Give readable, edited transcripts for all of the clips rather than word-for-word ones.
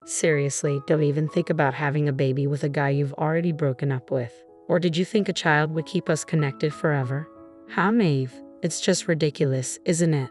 Seriously, don't even think about having a baby with a guy you've already broken up with. Or did you think a child would keep us connected forever? How naive. It's just ridiculous, isn't it?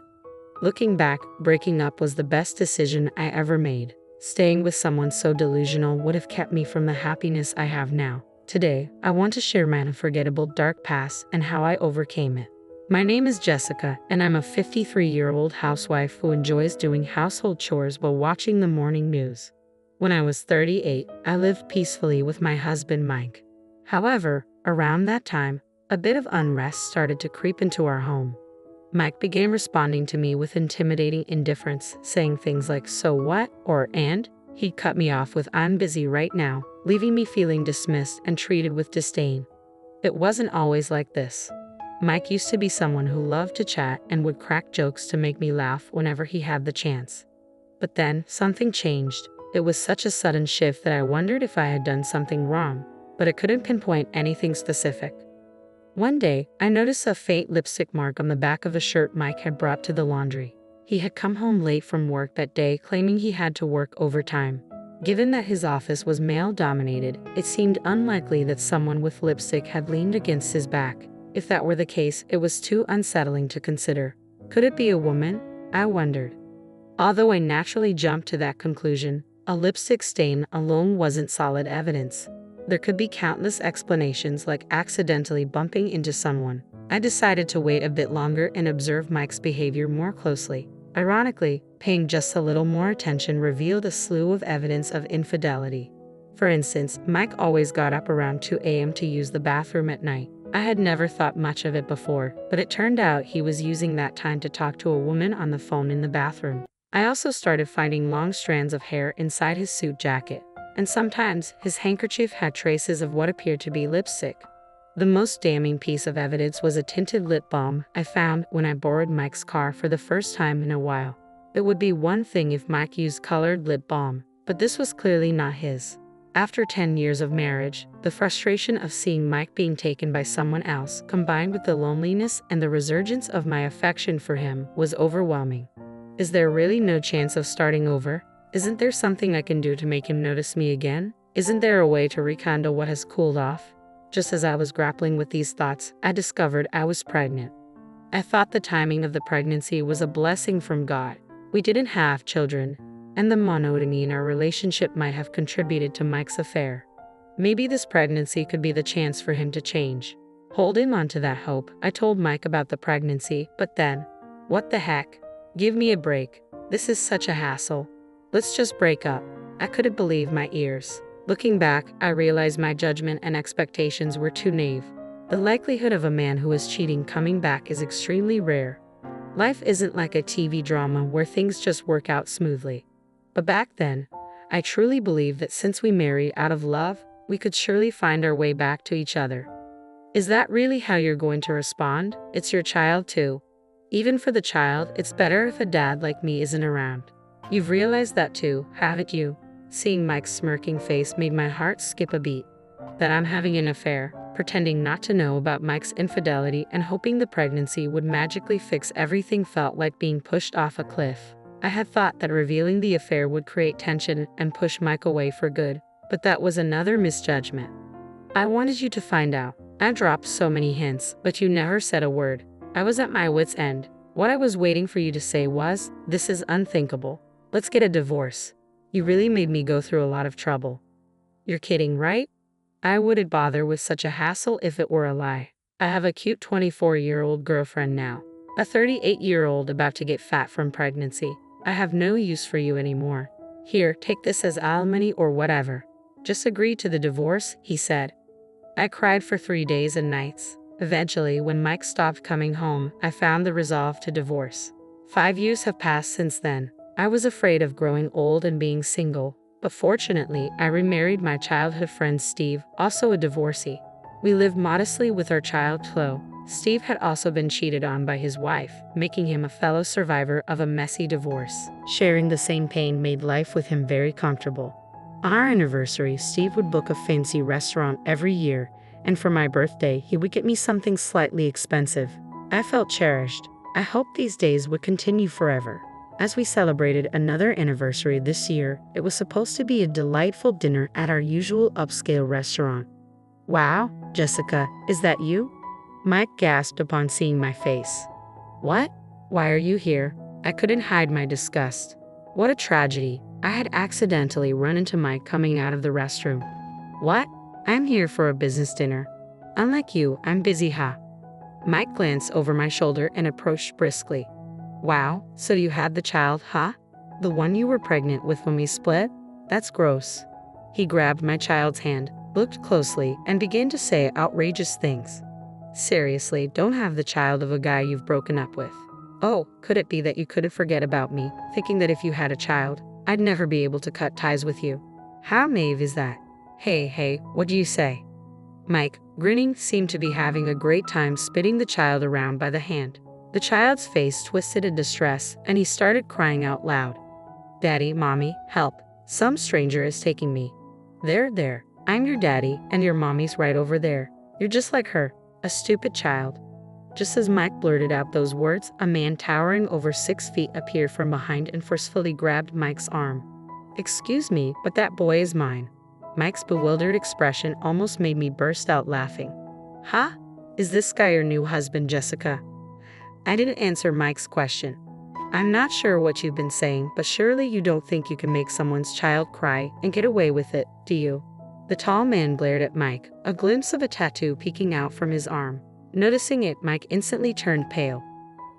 Looking back, breaking up was the best decision I ever made. Staying with someone so delusional would have kept me from the happiness I have now. Today, I want to share my unforgettable dark past and how I overcame it. My name is Jessica, and I'm a 53-year-old housewife who enjoys doing household chores while watching the morning news. When I was 38, I lived peacefully with my husband Mike. However, around that time, a bit of unrest started to creep into our home. Mike began responding to me with intimidating indifference, saying things like, "So what?" or "and?" He'd cut me off with, "I'm busy right now," leaving me feeling dismissed and treated with disdain. It wasn't always like this. Mike used to be someone who loved to chat and would crack jokes to make me laugh whenever he had the chance. But then, something changed. It was such a sudden shift that I wondered if I had done something wrong, but I couldn't pinpoint anything specific. One day, I noticed a faint lipstick mark on the back of a shirt Mike had brought to the laundry. He had come home late from work that day, claiming he had to work overtime. Given that his office was male-dominated, it seemed unlikely that someone with lipstick had leaned against his back. If that were the case, it was too unsettling to consider. Could it be a woman? I wondered. Although I naturally jumped to that conclusion, a lipstick stain alone wasn't solid evidence. There could be countless explanations, like accidentally bumping into someone. I decided to wait a bit longer and observe Mike's behavior more closely. Ironically, paying just a little more attention revealed a slew of evidence of infidelity. For instance, Mike always got up around 2 a.m. to use the bathroom at night. I had never thought much of it before, but it turned out he was using that time to talk to a woman on the phone in the bathroom. I also started finding long strands of hair inside his suit jacket, and sometimes his handkerchief had traces of what appeared to be lipstick. The most damning piece of evidence was a tinted lip balm I found when I borrowed Mike's car for the first time in a while. It would be one thing if Mike used colored lip balm, but this was clearly not his. After 10 years of marriage, the frustration of seeing Mike being taken by someone else, combined with the loneliness and the resurgence of my affection for him, was overwhelming. Is there really no chance of starting over? Isn't there something I can do to make him notice me again? Isn't there a way to rekindle what has cooled off? Just as I was grappling with these thoughts, I discovered I was pregnant. I thought the timing of the pregnancy was a blessing from God. We didn't have children, and the monotony in our relationship might have contributed to Mike's affair. Maybe this pregnancy could be the chance for him to change. Holding on to that hope, I told Mike about the pregnancy, but then, what the heck? Give me a break. This is such a hassle. Let's just break up. I couldn't believe my ears. Looking back, I realized my judgment and expectations were too naive. The likelihood of a man who is cheating coming back is extremely rare. Life isn't like a TV drama where things just work out smoothly. But back then, I truly believed that since we married out of love, we could surely find our way back to each other. Is that really how you're going to respond? It's your child too. Even for the child, it's better if a dad like me isn't around. You've realized that too, haven't you? Seeing Mike's smirking face made my heart skip a beat. That I'm having an affair, pretending not to know about Mike's infidelity and hoping the pregnancy would magically fix everything felt like being pushed off a cliff. I had thought that revealing the affair would create tension and push Mike away for good, but that was another misjudgment. I wanted you to find out. I dropped so many hints, but you never said a word. I was at my wit's end. What I was waiting for you to say was, "This is unthinkable. Let's get a divorce." You really made me go through a lot of trouble. You're kidding, right? I wouldn't bother with such a hassle if it were a lie. I have a cute 24-year-old girlfriend now, a 38-year-old about to get fat from pregnancy. I have no use for you anymore. Here, take this as alimony or whatever. Just agree to the divorce, he said. I cried for 3 days and nights. Eventually, when Mike stopped coming home, I found the resolve to divorce. 5 years have passed since then. I was afraid of growing old and being single, but fortunately, I remarried my childhood friend Steve, also a divorcee. We lived modestly with our child Chloe. Steve had also been cheated on by his wife, making him a fellow survivor of a messy divorce. Sharing the same pain made life with him very comfortable. On our anniversary, Steve would book a fancy restaurant every year, and for my birthday, he would get me something slightly expensive. I felt cherished. I hoped these days would continue forever. As we celebrated another anniversary this year, it was supposed to be a delightful dinner at our usual upscale restaurant. Wow, Jessica, is that you? Mike gasped upon seeing my face. What? Why are you here? I couldn't hide my disgust. What a tragedy. I had accidentally run into Mike coming out of the restroom. What? I'm here for a business dinner. Unlike you, I'm busy, huh? Mike glanced over my shoulder and approached briskly. Wow, so you had the child, huh? The one you were pregnant with when we split? That's gross. He grabbed my child's hand, looked closely, and began to say outrageous things. Seriously, don't have the child of a guy you've broken up with. Oh, could it be that you couldn't forget about me, thinking that if you had a child, I'd never be able to cut ties with you? How naive is that? Hey, what do you say? Mike, grinning, seemed to be having a great time spitting the child around by the hand. The child's face twisted in distress, and he started crying out loud. Daddy, Mommy, help. Some stranger is taking me. There. I'm your daddy, and your mommy's right over there. You're just like her, a stupid child. Just as Mike blurted out those words, a man towering over 6 feet appeared from behind and forcefully grabbed Mike's arm. Excuse me, but that boy is mine. Mike's bewildered expression almost made me burst out laughing. Huh? Is this guy your new husband, Jessica? I didn't answer Mike's question. I'm not sure what you've been saying, but surely you don't think you can make someone's child cry and get away with it, do you? The tall man glared at Mike, a glimpse of a tattoo peeking out from his arm. Noticing it, Mike instantly turned pale.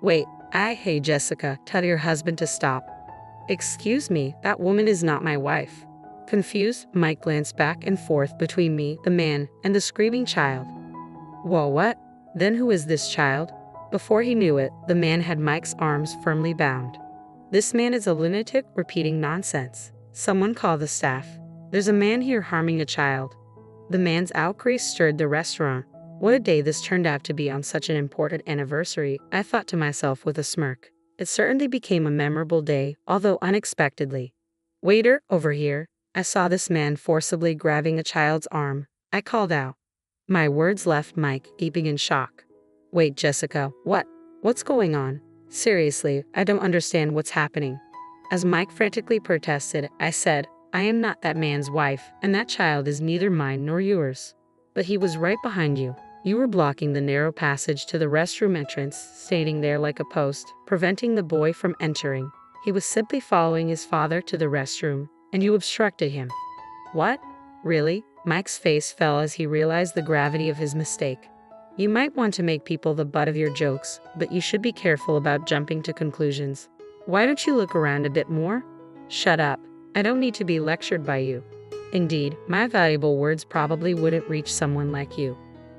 Wait, hey Jessica, tell your husband to stop. Excuse me, that woman is not my wife. Confused, Mike glanced back and forth between me, the man, and the screaming child. Whoa, what? Then who is this child? Before he knew it, the man had Mike's arms firmly bound. This man is a lunatic repeating nonsense. Someone call the staff. There's a man here harming a child. The man's outcry stirred the restaurant. What a day this turned out to be on such an important anniversary, I thought to myself with a smirk. It certainly became a memorable day, although unexpectedly. Waiter, over here. I saw this man forcibly grabbing a child's arm. I called out. My words left Mike gaping in shock. Wait, Jessica, what? What's going on? Seriously, I don't understand what's happening. As Mike frantically protested, I said, I am not that man's wife, and that child is neither mine nor yours. But he was right behind you. You were blocking the narrow passage to the restroom entrance, standing there like a post, preventing the boy from entering. He was simply following his father to the restroom, and you obstructed him. What? Really? Mike's face fell as he realized the gravity of his mistake. You might want to make people the butt of your jokes, but you should be careful about jumping to conclusions. Why don't you look around a bit more? Shut up. I don't need to be lectured by you. Indeed, my valuable words probably wouldn't reach someone like you.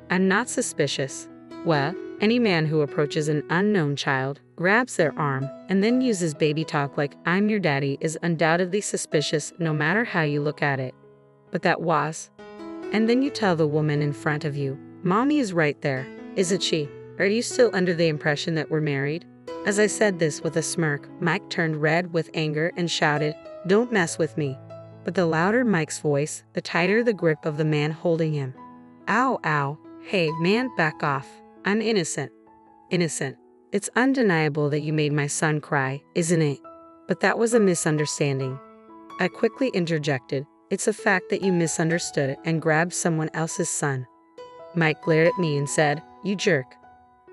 I'm not suspicious. Well, any man who approaches an unknown child, grabs their arm, and then uses baby talk like I'm your daddy is undoubtedly suspicious no matter how you look at it. But that was. And then you tell the woman in front of you, Mommy is right there, isn't she? Are you still under the impression that we're married? As I said this with a smirk, Mike turned red with anger and shouted, Don't mess with me. But the louder Mike's voice, the tighter the grip of the man holding him. Ow. Hey, man, back off. I'm innocent. Innocent. It's undeniable that you made my son cry, isn't it? But that was a misunderstanding. I quickly interjected. It's a fact that you misunderstood and grabbed someone else's son. Mike glared at me and said, You jerk.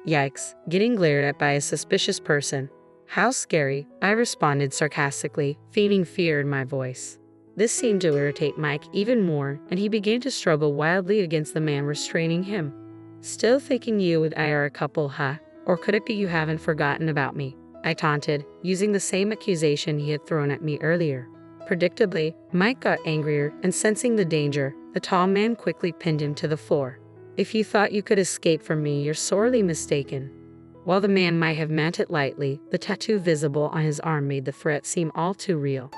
Yikes, getting glared at by a suspicious person. How scary, I responded sarcastically, feigning fear in my voice. This seemed to irritate Mike even more, and he began to struggle wildly against the man restraining him. Still thinking you and I are a couple, huh? Or could it be you haven't forgotten about me? I taunted, using the same accusation he had thrown at me earlier. Predictably, Mike got angrier, and sensing the danger, the tall man quickly pinned him to the floor. If you thought you could escape from me, you're sorely mistaken. While the man might have meant it lightly, the tattoo visible on his arm made the threat seem all too real.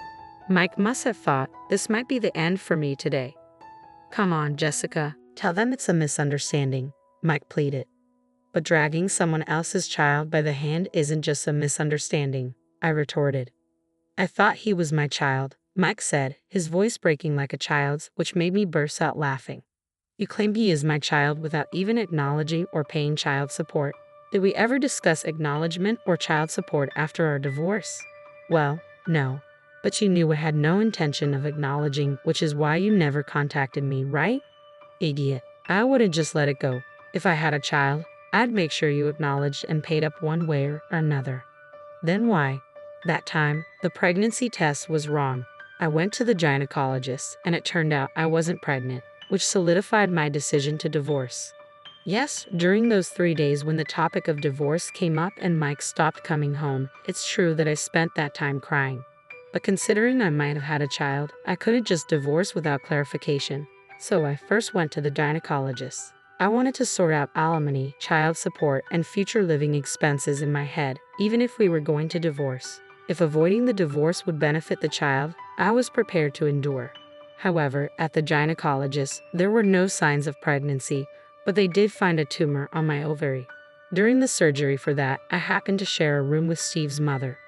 Mike must have thought, this might be the end for me today. Come on, Jessica, tell them it's a misunderstanding, Mike pleaded. But dragging someone else's child by the hand isn't just a misunderstanding, I retorted. I thought he was my child, Mike said, his voice breaking like a child's, which made me burst out laughing. You claim he is my child without even acknowledging or paying child support. Did we ever discuss acknowledgement or child support after our divorce? Well, no. But you knew I had no intention of acknowledging, which is why you never contacted me, right? Idiot. I wouldn't just let it go. If I had a child, I'd make sure you acknowledged and paid up one way or another. Then why? That time, the pregnancy test was wrong. I went to the gynecologist, and it turned out I wasn't pregnant, which solidified my decision to divorce. Yes, during those 3 days when the topic of divorce came up and Mike stopped coming home, it's true that I spent that time crying. But considering I might have had a child, I couldn't just divorce without clarification. So I first went to the gynecologist. I wanted to sort out alimony, child support, and future living expenses in my head, even if we were going to divorce. If avoiding the divorce would benefit the child, I was prepared to endure. However, at the gynecologist, there were no signs of pregnancy, but they did find a tumor on my ovary. During the surgery for that, I happened to share a room with Steve's mother.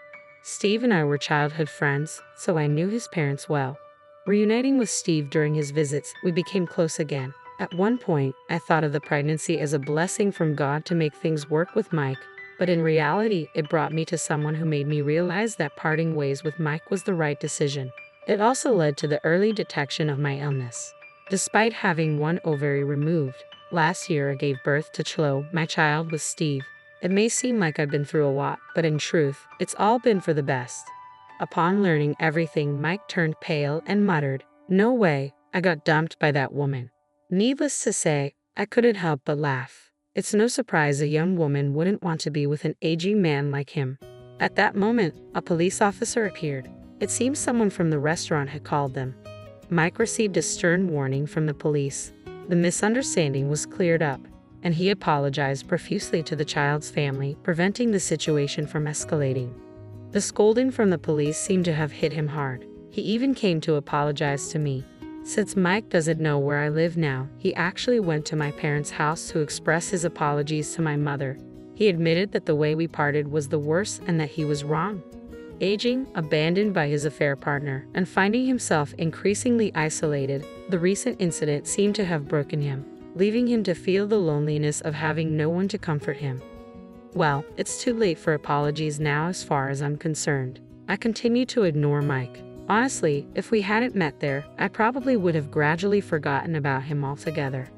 Steve and I were childhood friends, so I knew his parents well. Reuniting with Steve during his visits, we became close again. At one point, I thought of the pregnancy as a blessing from God to make things work with Mike, but in reality, it brought me to someone who made me realize that parting ways with Mike was the right decision. It also led to the early detection of my illness. Despite having one ovary removed, last year I gave birth to Chloe, my child with Steve. It may seem like I've been through a lot, but in truth, it's all been for the best. Upon learning everything, Mike turned pale and muttered, "No way, I got dumped by that woman." Needless to say, I couldn't help but laugh. It's no surprise a young woman wouldn't want to be with an aging man like him. At that moment, a police officer appeared. It seems someone from the restaurant had called them. Mike received a stern warning from the police. The misunderstanding was cleared up, and he apologized profusely to the child's family, preventing the situation from escalating. The scolding from the police seemed to have hit him hard. He even came to apologize to me. Since Mike doesn't know where I live now, he actually went to my parents' house to express his apologies to my mother. He admitted that the way we parted was the worst and that he was wrong. Aging, abandoned by his affair partner, and finding himself increasingly isolated, the recent incident seemed to have broken him, leaving him to feel the loneliness of having no one to comfort him. Well, it's too late for apologies now as far as I'm concerned. I continue to ignore Mike. Honestly, if we hadn't met there, I probably would have gradually forgotten about him altogether.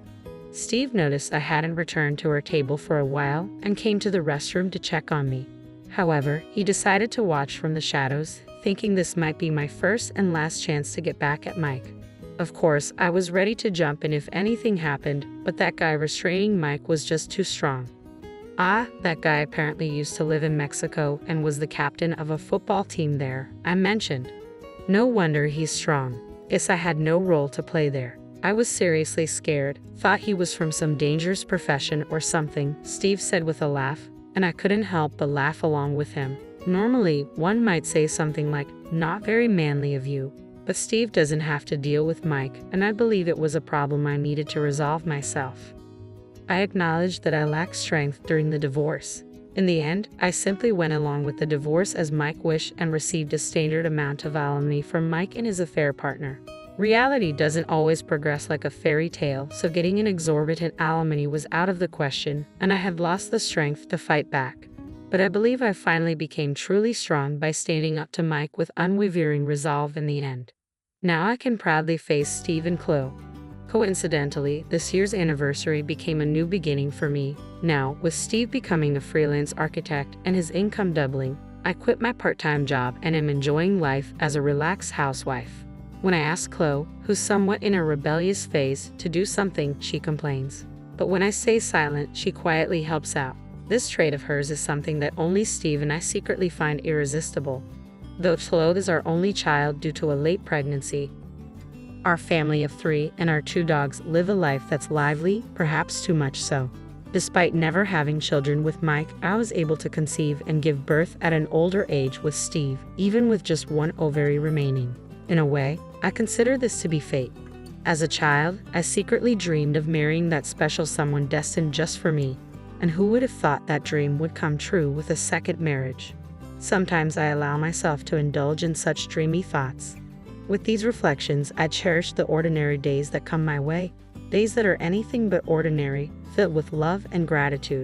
Steve noticed I hadn't returned to our table for a while and came to the restroom to check on me. However, he decided to watch from the shadows, thinking this might be my first and last chance to get back at Mike. Of course, I was ready to jump in if anything happened, but that guy restraining Mike was just too strong. That guy apparently used to live in Mexico and was the captain of a football team there, I mentioned. No wonder he's strong. Guess I had no role to play there. I was seriously scared, thought he was from some dangerous profession or something, Steve said with a laugh, and I couldn't help but laugh along with him. Normally, one might say something like, "Not very manly of you," but Steve doesn't have to deal with Mike, and I believe it was a problem I needed to resolve myself. I acknowledged that I lacked strength during the divorce. In the end, I simply went along with the divorce as Mike wished and received a standard amount of alimony from Mike and his affair partner. Reality doesn't always progress like a fairy tale, so getting an exorbitant alimony was out of the question, and I had lost the strength to fight back. But I believe I finally became truly strong by standing up to Mike with unwavering resolve in the end. Now I can proudly face Steve and Chloe. Coincidentally, this year's anniversary became a new beginning for me. Now, with Steve becoming a freelance architect and his income doubling, I quit my part-time job and am enjoying life as a relaxed housewife. When I ask Chloe, who's somewhat in a rebellious phase, to do something, she complains. But when I stay silent, she quietly helps out. This trait of hers is something that only Steve and I secretly find irresistible. Though Chloe is our only child due to a late pregnancy, our family of 3 and our 2 dogs live a life that's lively, perhaps too much so. Despite never having children with Mike, I was able to conceive and give birth at an older age with Steve, even with just one ovary remaining. In a way, I consider this to be fate. As a child, I secretly dreamed of marrying that special someone destined just for me, and who would have thought that dream would come true with a second marriage? Sometimes I allow myself to indulge in such dreamy thoughts. With these reflections, I cherish the ordinary days that come my way, days that are anything but ordinary, filled with love and gratitude.